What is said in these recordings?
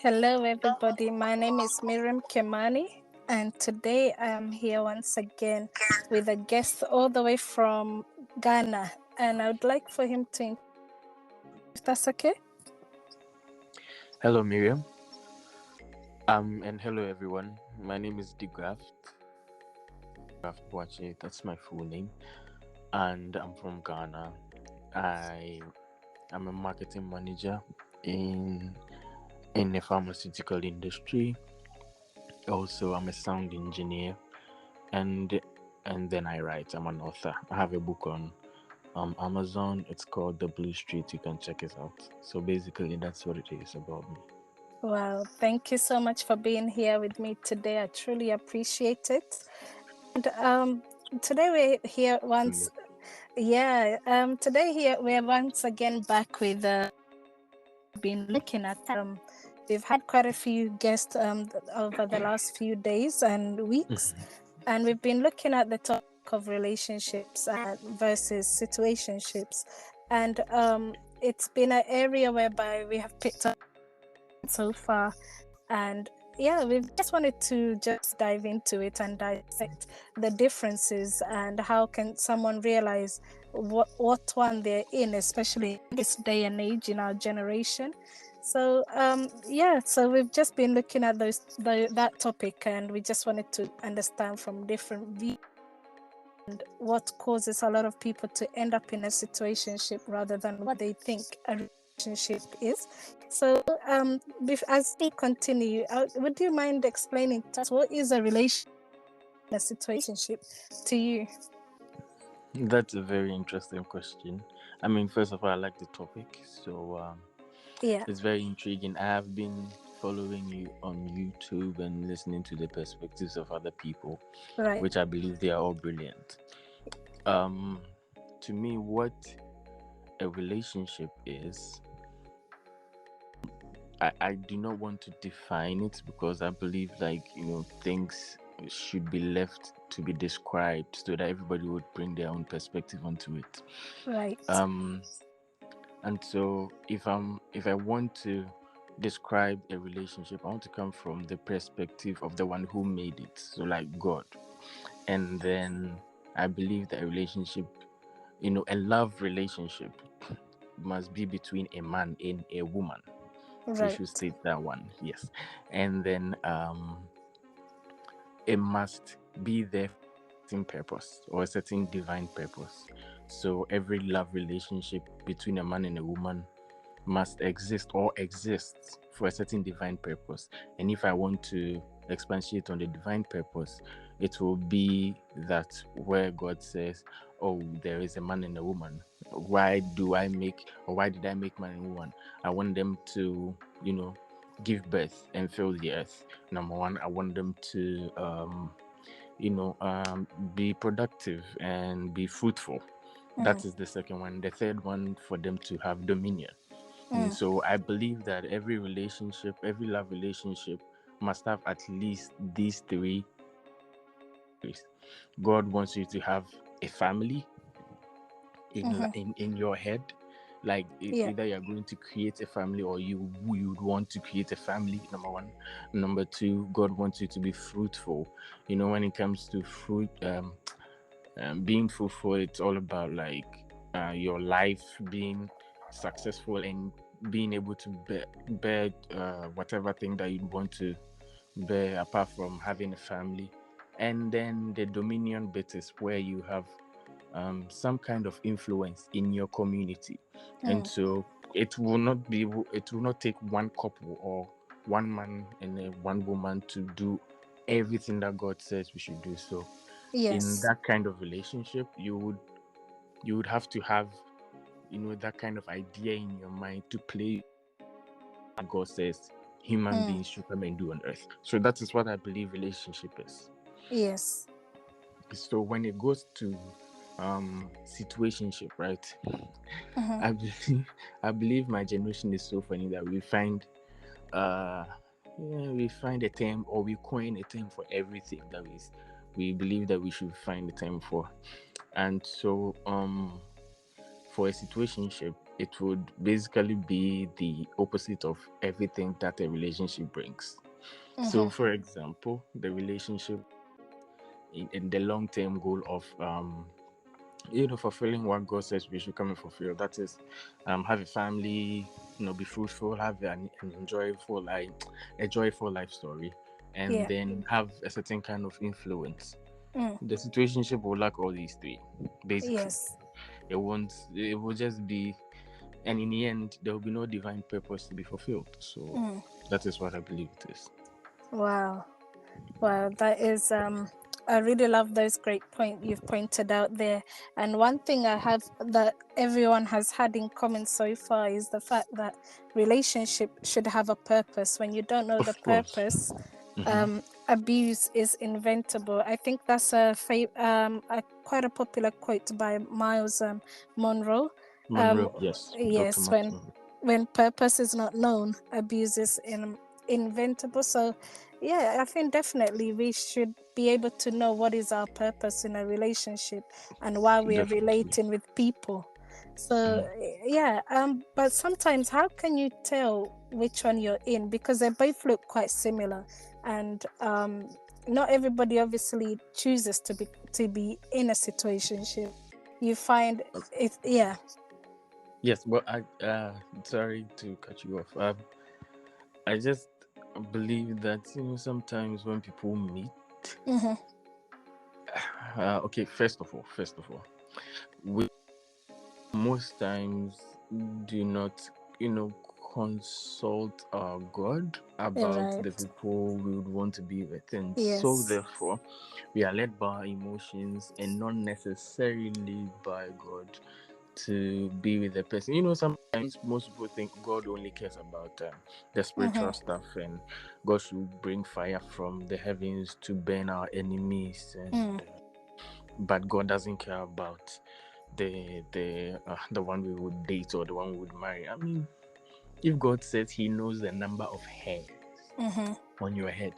Hello, everybody. My name is Miriam Kemani, and today I am here once again with a guest all the way from Ghana. And I would like for him to, if that's okay. Hello, Miriam. And hello, everyone. My name is De-graft Boakye. That's my full name, and I'm from Ghana. I am a marketing manager in the pharmaceutical industry. Also, I'm a sound engineer, and and then I write. I'm an author. I have a book on Amazon. It's called The Blue Street. You can check it out. So basically, that's what it is about me. Wow, thank you so much for being here with me today. I truly appreciate it. And today we're here once, today here we're once again back with been looking at we've had quite a few guests over the last few days and weeks, and we've been looking at the topic of relationships versus situationships, and it's been an area whereby we have picked up so far, and yeah, we just wanted to just dive into it and dissect the differences and how can someone realize what one they're in, especially in this day and age in our generation. So so we've just been looking at that topic, and we just wanted to understand from different views and what causes a lot of people to end up in a situationship rather than what they think a relationship is. So as we continue, would you mind explaining to us what is a relationship, a situationship to you? That's a very interesting question. I mean, first of all, I like the topic, so Yeah, it's very intriguing. I have been following you on YouTube and listening to the perspectives of other people, right. which I believe they are all brilliant. Um, to me, what a relationship is, I do not want to define it because I believe, things should be left to be described so that everybody would bring their own perspective onto it. Right. Um, And so if I want to describe a relationship, I want to come from the perspective of the one who made it. So like God. And then I believe that a relationship, a love relationship must be between a man and a woman. We Right. should state that one, yes. And then it must be there for a certain purpose or a certain divine purpose. So every love relationship between a man and a woman must exist or exists for a certain divine purpose. And if I want to expatiate on the divine purpose, it will be that where God says, oh, there is a man and a woman. Why did I make man and woman? I want them to, give birth and fill the earth. Number one, I want them to be productive and be fruitful. That is the second one. The third one, for them to have dominion. And so I believe that every relationship, every love relationship must have at least these three. God wants you to have a family in your head. Like Yeah. either you're going to create a family or you would want to create a family, number one. Number two, God wants you to be fruitful. When it comes to fruit, being fruitful, it's all about your life being successful and being able to bear whatever thing that you want to bear apart from having a family. And then the dominion bit is where you have some kind of influence in your community. And so it will not take one couple or one man and one woman to do everything that God says we should do. So in Yes. that kind of relationship, you would have to have that kind of idea in your mind to play God says human beings should come and do on earth. So that is what I believe relationship is. Yes. So when it goes to situationship, right? I believe my generation is so funny that uh we find a term or we coin a term for everything that we believe that we should find a term for. And so for a situationship, it would basically be the opposite of everything that a relationship brings. So, for example, the relationship in the long term goal of fulfilling what God says we should come and fulfill. That is, have a family, be fruitful, have an enjoyable life, a joyful life story, and Yeah. then have a certain kind of influence. Mm. The situationship will lack all these three, basically. Yes. It won't. It will just be, and in the end, there will be no divine purpose to be fulfilled. So that is what I believe it is. Wow. Wow, that is I really love those great point you've pointed out there. And one thing I have that everyone has had in common so far is the fact that relationship should have a purpose. When you don't know the Of course. purpose, Mm-hmm. abuse is inventable. I think that's a quite a popular quote by Miles Monroe. Um, Monroe, yes, Dr. yes, Max Monroe. when purpose is not known, abuse is inventable. So yeah, I think definitely we should be able to know what is our purpose in a relationship and why we are Definitely. relating with people. So yeah, but sometimes how can you tell which one you're in, because they both look quite similar, and not everybody obviously chooses to be in a situationship. You find it, yeah. Yes, but I sorry to cut you off. I just believe that sometimes when people meet, Mm-hmm. okay, first of all, we most times do not consult our God about the Right. people we would want to be with, and so Yes. therefore we are led by our emotions and not necessarily by God to be with the person. Sometimes most people think God only cares about the spiritual Mm-hmm. stuff, and God should bring fire from the heavens to burn our enemies, Mm. and but God doesn't care about the one we would date or the one we would marry. I mean, if God says He knows the number of hairs Mm-hmm. on your head,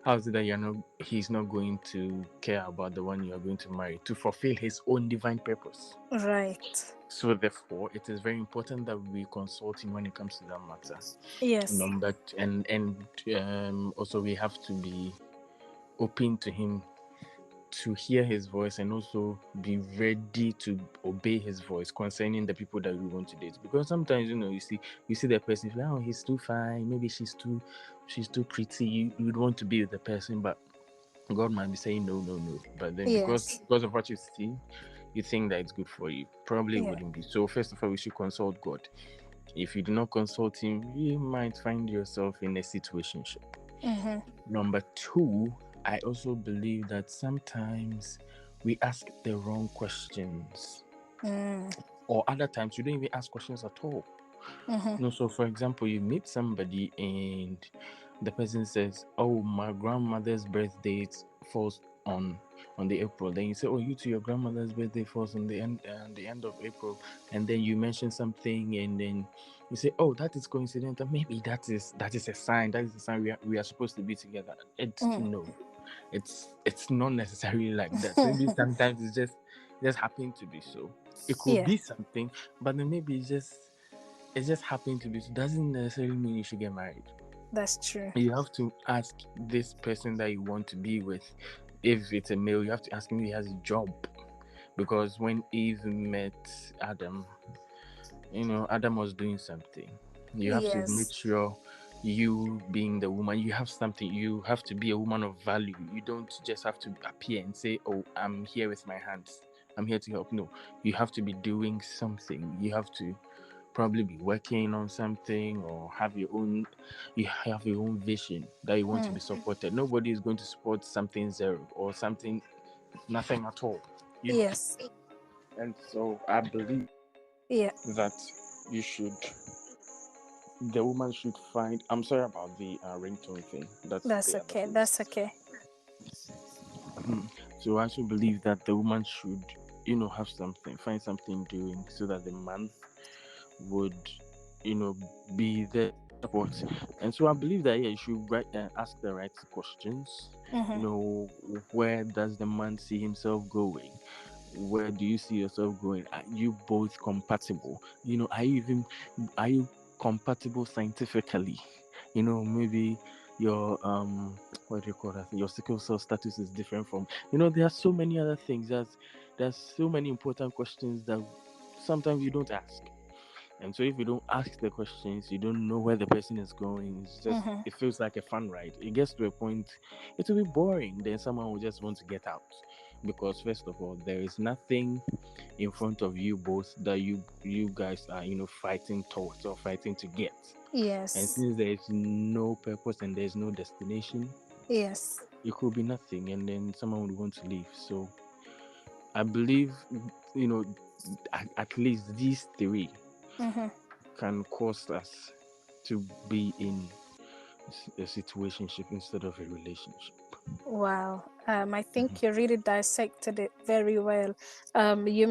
how is it that He's not going to care about the one you are going to marry to fulfill His own divine purpose? Right. So therefore, it is very important that we consult Him when it comes to that matter. Yes. And also we have to be open to Him to hear His voice, and also be ready to obey His voice concerning the people that we want to date. Because sometimes you see the person, like, oh, he's too fine, maybe she's too pretty. You'd want to be with the person, but God might be saying no, no, no. But then because Yes. because of what you see, you think that it's good for you. Probably Yeah. wouldn't be. So first of all, we should consult God. If you do not consult Him, you might find yourself in a situationship. Mm-hmm. Number two, I also believe that sometimes we ask the wrong questions, Mm. or other times you don't even ask questions at all. Mm-hmm. So for example, you meet somebody and the person says, "Oh, my grandmother's birthday falls on the April." Then you say, "Oh, you too, your grandmother's birthday falls on the end of April." And then you mention something, and then you say, "Oh, that is coincidental. Maybe that is a sign. That is a sign we are supposed to be together." It's Mm. no, it's not necessarily like that. Maybe sometimes it's just happened to be so. It could Yeah, be something, but then maybe it's just happened to be so. Doesn't necessarily mean you should get married. that's true. You have to ask this person that you want to be with. If it's a male, you have to ask him if he has a job. Because when Eve met Adam, Adam was doing something. You have to make Yes. sure, you being the woman, you have something. You have to be a woman of value. You don't just have to appear and say, "Oh, I'm here with my hands. I'm here to help." No, you have to be doing something. You have to probably be working on something, or you have your own vision that you want to be Mm. supported. Nobody is going to support something zero or something nothing at all. You know. Yes. And so I believe Yeah, that you should the woman should find. I'm sorry about the ringtone thing. That's that's the other okay. That's place. okay. So I also believe that the woman should, have something, find something doing, so that the man would, be there to support. And so I believe that, yeah, you should ask the right questions. Mm-hmm. Where does the man see himself going? Where do you see yourself going? Are you both compatible? Are you compatible scientifically? Maybe your what do you call that? Your sickle cell status is different from, there are so many other things. There's so many important questions that sometimes you don't ask. And so if you don't ask the questions, you don't know where the person is going. Mm-hmm. It feels like a fun ride. It gets to a point, it will be boring. Then someone will just want to get out. Because first of all, there is nothing in front of you both that you guys are, fighting towards or fighting to get. And Yes. since there is no purpose and there's no destination, Yes. it could be nothing, and then someone would want to leave. So I believe, you know, at least these three Mm-hmm. can cause us to be in a situationship instead of a relationship. Wow. I think Mhm. you really dissected it very well. You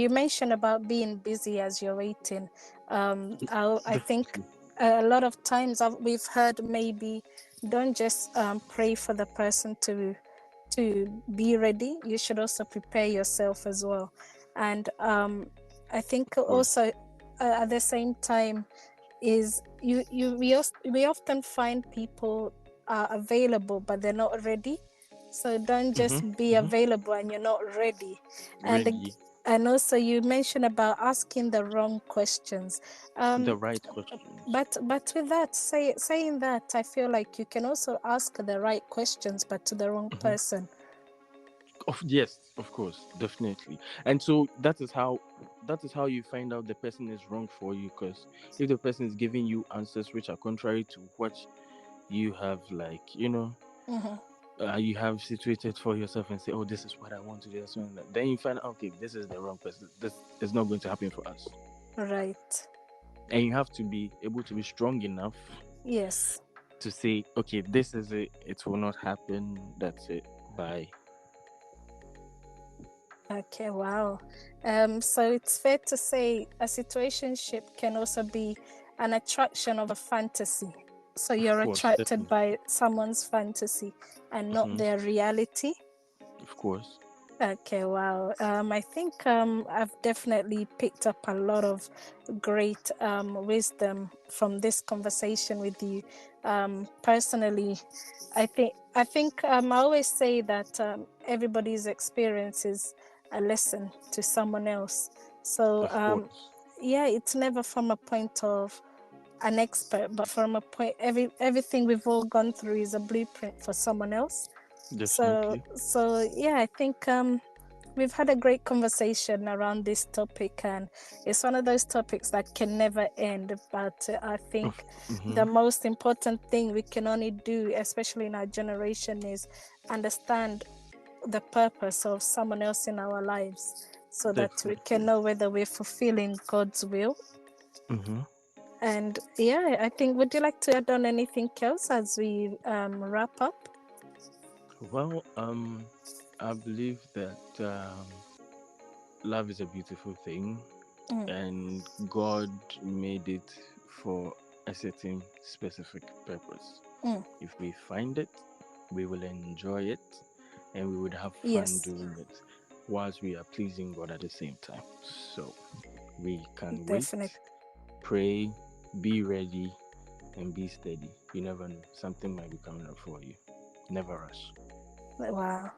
mentioned about being busy as you're waiting. I think Definitely. a lot of times we've heard maybe don't just pray for the person to be ready. You should also prepare yourself as well. And I think Of course. also at the same time is we often find people are available but they're not ready, so don't just Hmm. be Hmm. available and you're not ready. and Ready. and also you mentioned about asking the wrong questions. The um right questions. but with that, saying that, I feel like you can also ask the right questions but to the wrong Hmm. person. Yes, of course, definitely. And so that is how you find out the person is wrong for you, because if the person is giving you answers which are contrary to what you have, like, Hmm. you have situated for yourself and say, oh, this is what I want to do, this one, that. Then you find out, okay, this is the wrong person. This is not going to happen for us. Right. And you have to be able to be strong enough Yes. to say, okay, this is it. It will not happen. That's it. Bye. Okay, wow. So it's fair to say a situationship can also be an attraction of a fantasy. So Of you're course, attracted definitely. by someone's fantasy and not Hmm. their reality. Of course. Okay, wow. I think I've definitely picked up a lot of great wisdom from this conversation with you. Personally, I always say that everybody's experience is a lesson to someone else. So Of course. yeah, it's never from a point of an expert, but from a point, everything we've all gone through is a blueprint for someone else. So Definitely. yeah, I think we've had a great conversation around this topic, and it's one of those topics that can never end. But I think the Hmm. most important thing we can only do, especially in our generation, is understand the purpose of someone else in our lives so that we can Definitely. know whether we're fulfilling God's will. Hmm. And yeah, I think, would you like to add on anything else as we wrap up? Well, I believe that love is a beautiful thing, Mm, and God made it for a certain specific purpose. mm, If we find it, we will enjoy it, and we would have fun yes, doing it whilst we are pleasing God at the same time. So we can definitely. wait, pray, be ready, and be steady. You never know. Something might be coming up for you. Never rush. Wow.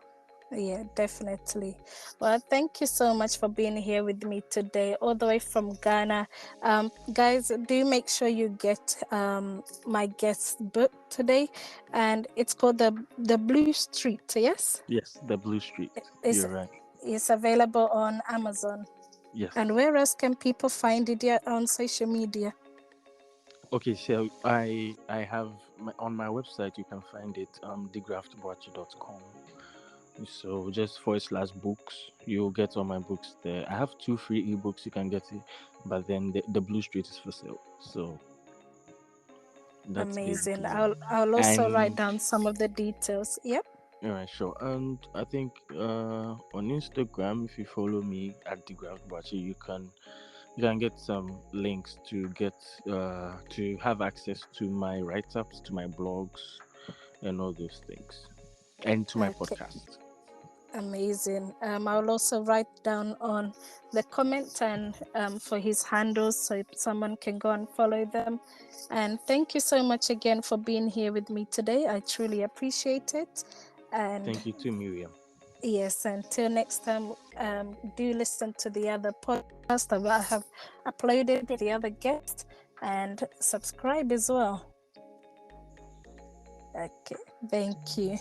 Yeah, definitely. Well, thank you so much for being here with me today, all the way from Ghana. Guys, do make sure you get my guest book today, and it's called the Blue Street. Yes, Yes, the Blue Street. it's You're right. it's available on Amazon. And Yes. where else can people find it? Yeah, on social media. Okay, so I have on my website, you can find it, degraftboakye.com. So just /books, you'll get all my books there. I have two free ebooks, you can get it, but then the Blue Street is for sale. So that's Amazing. basically I'll it. also write And down some of the details. Yep. all right, sure. And I think on Instagram, if you follow me at De-graft Boakye, you can get some links to have access to my write-ups, to my blogs, and all those things, and to my Okay. podcast. Amazing. I'll also write down on the comment and for his handles so someone can go and follow them. And thank you so much again for being here with me today. I truly appreciate it. And Thank you too, Miriam. yes, until next time, do listen to the other podcast that I have uploaded with the other guests and subscribe as well. Okay, thank you.